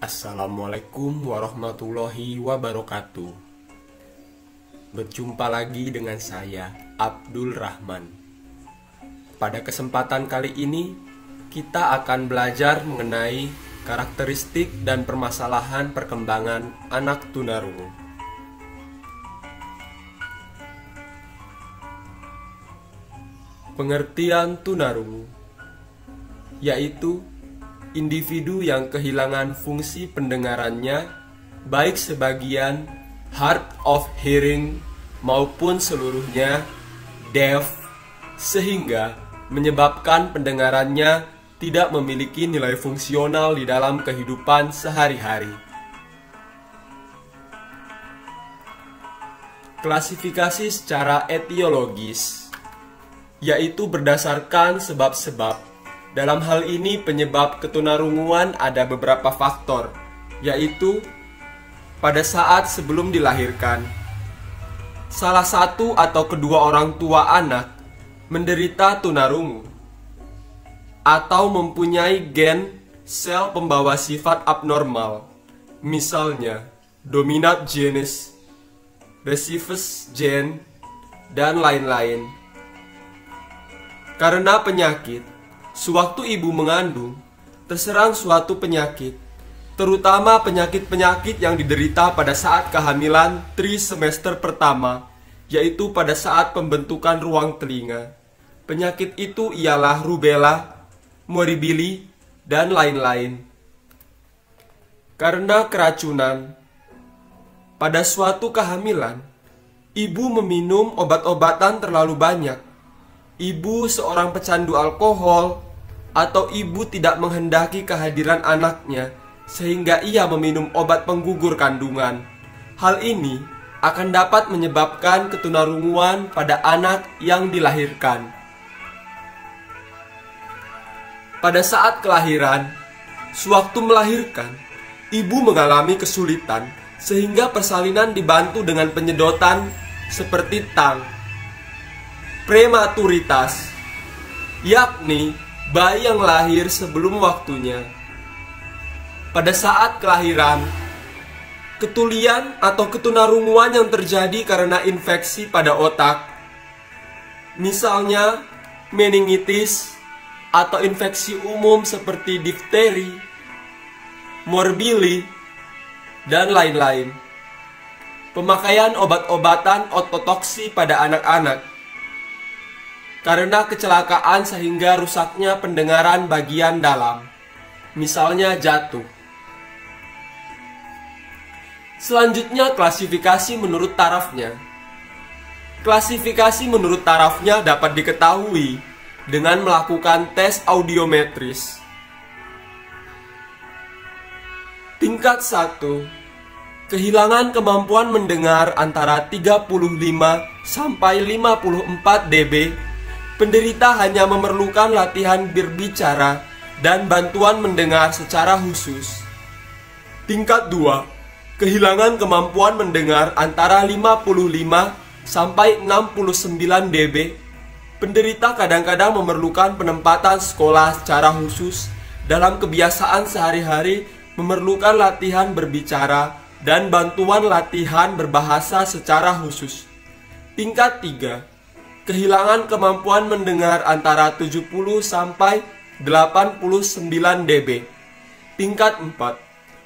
Assalamualaikum warahmatullahi wabarakatuh. Berjumpa lagi dengan saya, Abdul Rahman. Pada kesempatan kali ini, kita akan belajar mengenai karakteristik dan permasalahan perkembangan anak tunarungu. Pengertian tunarungu yaitu individu yang kehilangan fungsi pendengarannya, baik sebagian hard of hearing maupun seluruhnya deaf, sehingga menyebabkan pendengarannya tidak memiliki nilai fungsional di dalam kehidupan sehari-hari. Klasifikasi secara etiologis yaitu berdasarkan sebab-sebab. Dalam hal ini penyebab ketunarunguan ada beberapa faktor, yaitu pada saat sebelum dilahirkan, salah satu atau kedua orang tua anak menderita tunarungu atau mempunyai gen sel pembawa sifat abnormal, misalnya dominant genes, recessive gene, dan lain-lain. Karena penyakit, sewaktu ibu mengandung, terserang suatu penyakit, terutama penyakit-penyakit yang diderita pada saat kehamilan trimester pertama, yaitu pada saat pembentukan ruang telinga. Penyakit itu ialah rubella, morbilli, dan lain-lain. Karena keracunan, pada suatu kehamilan, ibu meminum obat-obatan terlalu banyak. Ibu seorang pecandu alkohol, atau ibu tidak menghendaki kehadiran anaknya sehingga ia meminum obat penggugur kandungan. Hal ini akan dapat menyebabkan ketunarunguan pada anak yang dilahirkan. Pada saat kelahiran, sewaktu melahirkan, ibu mengalami kesulitan sehingga persalinan dibantu dengan penyedotan seperti tang. Prematuritas, yakni bayi yang lahir sebelum waktunya. Pada saat kelahiran, ketulian atau ketunarunguan yang terjadi karena infeksi pada otak, misalnya meningitis atau infeksi umum seperti difteri, morbilli, dan lain-lain. Pemakaian obat-obatan ototoksi pada anak-anak karena kecelakaan sehingga rusaknya pendengaran bagian dalam, misalnya jatuh. Selanjutnya klasifikasi menurut tarafnya. Klasifikasi menurut tarafnya dapat diketahui dengan melakukan tes audiometris. Tingkat 1, kehilangan kemampuan mendengar antara 35 sampai 54 dB. Penderita hanya memerlukan latihan berbicara dan bantuan mendengar secara khusus. Tingkat 2, kehilangan kemampuan mendengar antara 55 sampai 69 dB. Penderita kadang-kadang memerlukan penempatan sekolah secara khusus. Dalam kebiasaan sehari-hari memerlukan latihan berbicara dan bantuan latihan berbahasa secara khusus. Tingkat 3, kehilangan kemampuan mendengar antara 70 sampai 89 dB. Tingkat 4,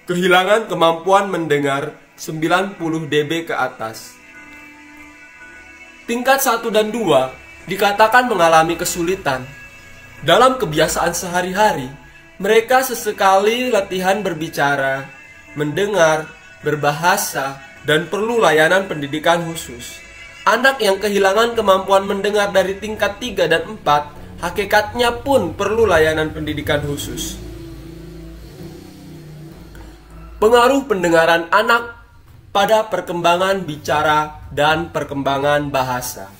kehilangan kemampuan mendengar 90 dB ke atas. Tingkat 1 dan 2 dikatakan mengalami kesulitan. Dalam kebiasaan sehari-hari, mereka sesekali latihan berbicara, mendengar, berbahasa, dan perlu layanan pendidikan khusus. Anak yang kehilangan kemampuan mendengar dari tingkat 3 dan 4, hakikatnya pun perlu layanan pendidikan khusus. Pengaruh pendengaran anak pada perkembangan bicara dan perkembangan bahasa.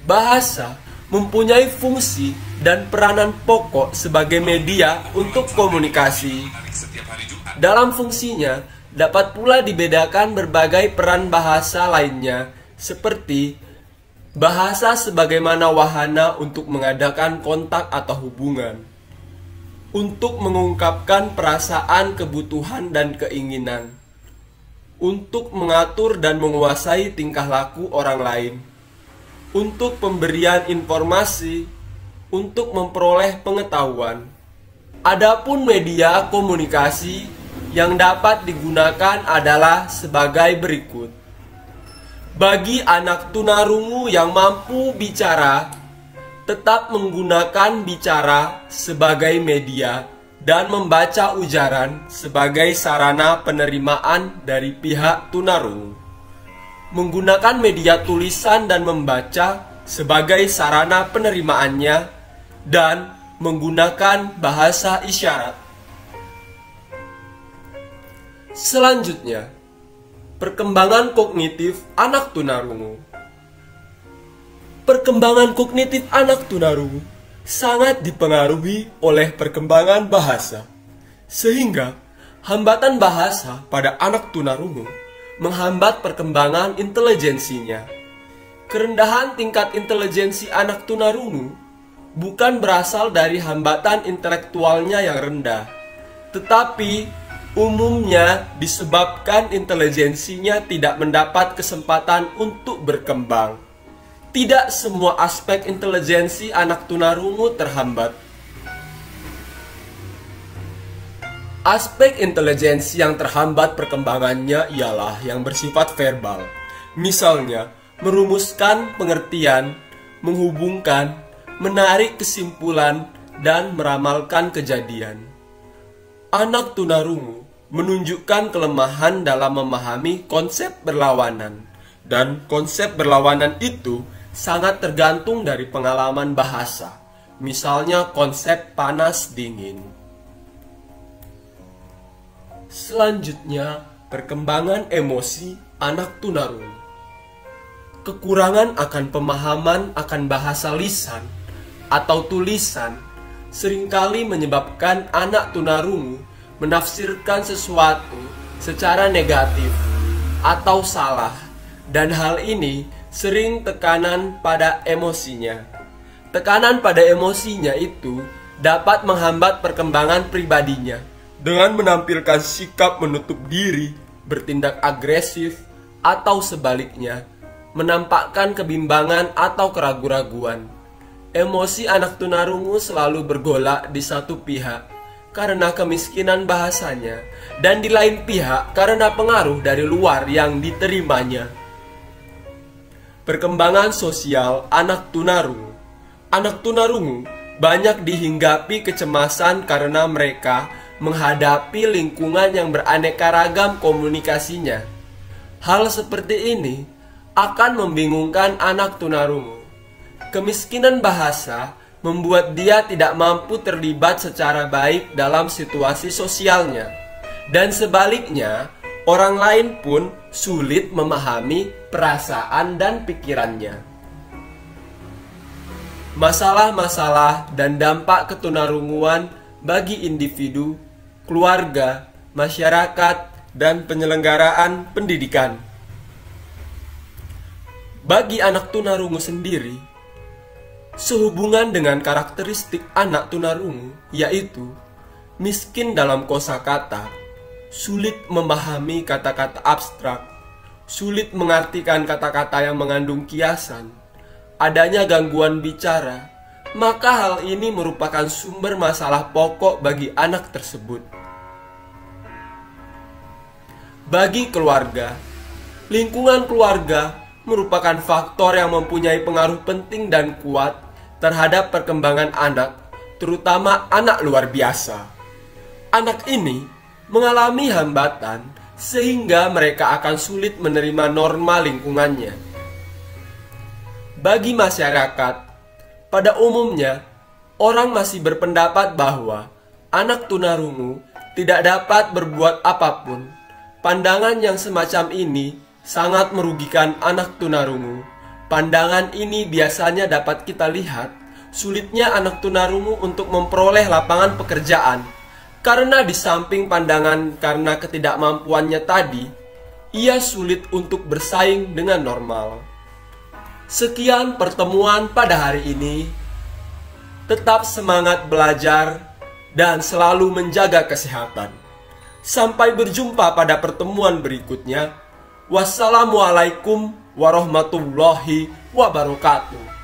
Bahasa mempunyai fungsi dan peranan pokok sebagai media untuk komunikasi. Dalam fungsinya, dapat pula dibedakan berbagai peran bahasa lainnya, seperti bahasa sebagaimana wahana untuk mengadakan kontak atau hubungan, untuk mengungkapkan perasaan, kebutuhan, dan keinginan, untuk mengatur dan menguasai tingkah laku orang lain, untuk pemberian informasi, untuk memperoleh pengetahuan. Adapun media komunikasi yang dapat digunakan adalah sebagai berikut. Bagi anak tunarungu yang mampu bicara, tetap menggunakan bicara sebagai media dan membaca ujaran sebagai sarana penerimaan dari pihak tunarungu. Menggunakan media tulisan dan membaca sebagai sarana penerimaannya, dan menggunakan bahasa isyarat. Selanjutnya, perkembangan kognitif anak tunarungu. Perkembangan kognitif anak tunarungu sangat dipengaruhi oleh perkembangan bahasa, sehingga hambatan bahasa pada anak tunarungu menghambat perkembangan intelijensinya. Kerendahan tingkat intelijensi anak tunarungu bukan berasal dari hambatan intelektualnya yang rendah, tetapi umumnya disebabkan intelijensinya tidak mendapat kesempatan untuk berkembang. Tidak semua aspek intelijensi anak tunarungu terhambat. Aspek intelijensi yang terhambat perkembangannya ialah yang bersifat verbal. Misalnya, merumuskan pengertian, menghubungkan, menarik kesimpulan, dan meramalkan kejadian. Anak tunarungu menunjukkan kelemahan dalam memahami konsep berlawanan, dan konsep berlawanan itu sangat tergantung dari pengalaman bahasa. Misalnya konsep panas dingin. Selanjutnya, perkembangan emosi anak tunarungu. Kekurangan akan pemahaman akan bahasa lisan atau tulisan seringkali menyebabkan anak tunarungu menafsirkan sesuatu secara negatif atau salah, dan hal ini sering tekanan pada emosinya. Tekanan pada emosinya itu dapat menghambat perkembangan pribadinya dengan menampilkan sikap menutup diri, bertindak agresif, atau sebaliknya menampakkan kebimbangan atau keraguan-raguan. Emosi anak tunarungu selalu bergolak di satu pihak karena kemiskinan bahasanya, dan di lain pihak karena pengaruh dari luar yang diterimanya. Perkembangan sosial anak tunarungu. Anak tunarungu banyak dihinggapi kecemasan karena mereka menghadapi lingkungan yang beraneka ragam komunikasinya. Hal seperti ini akan membingungkan anak tunarungu. Kemiskinan bahasa membuat dia tidak mampu terlibat secara baik dalam situasi sosialnya, dan sebaliknya, orang lain pun sulit memahami perasaan dan pikirannya. Masalah-masalah dan dampak ketunarunguan bagi individu, keluarga, masyarakat, dan penyelenggaraan pendidikan. Bagi anak tunarungu sendiri, sehubungan dengan karakteristik anak tunarungu, yaitu miskin dalam kosakata, sulit memahami kata-kata abstrak, sulit mengartikan kata-kata yang mengandung kiasan, adanya gangguan bicara, maka hal ini merupakan sumber masalah pokok bagi anak tersebut. Bagi keluarga, lingkungan keluarga merupakan faktor yang mempunyai pengaruh penting dan kuat terhadap perkembangan anak, terutama anak luar biasa. Anak ini mengalami hambatan sehingga mereka akan sulit menerima norma lingkungannya. Bagi masyarakat, pada umumnya, orang masih berpendapat bahwa anak tunarungu tidak dapat berbuat apapun. Pandangan yang semacam ini sangat merugikan anak tunarungu. Pandangan ini biasanya dapat kita lihat sulitnya anak tunarungu untuk memperoleh lapangan pekerjaan, karena di samping pandangan karena ketidakmampuannya tadi, ia sulit untuk bersaing dengan normal. Sekian pertemuan pada hari ini. Tetap semangat belajar dan selalu menjaga kesehatan. Sampai berjumpa pada pertemuan berikutnya. Wassalamualaikum warahmatullahi wabarakatuh.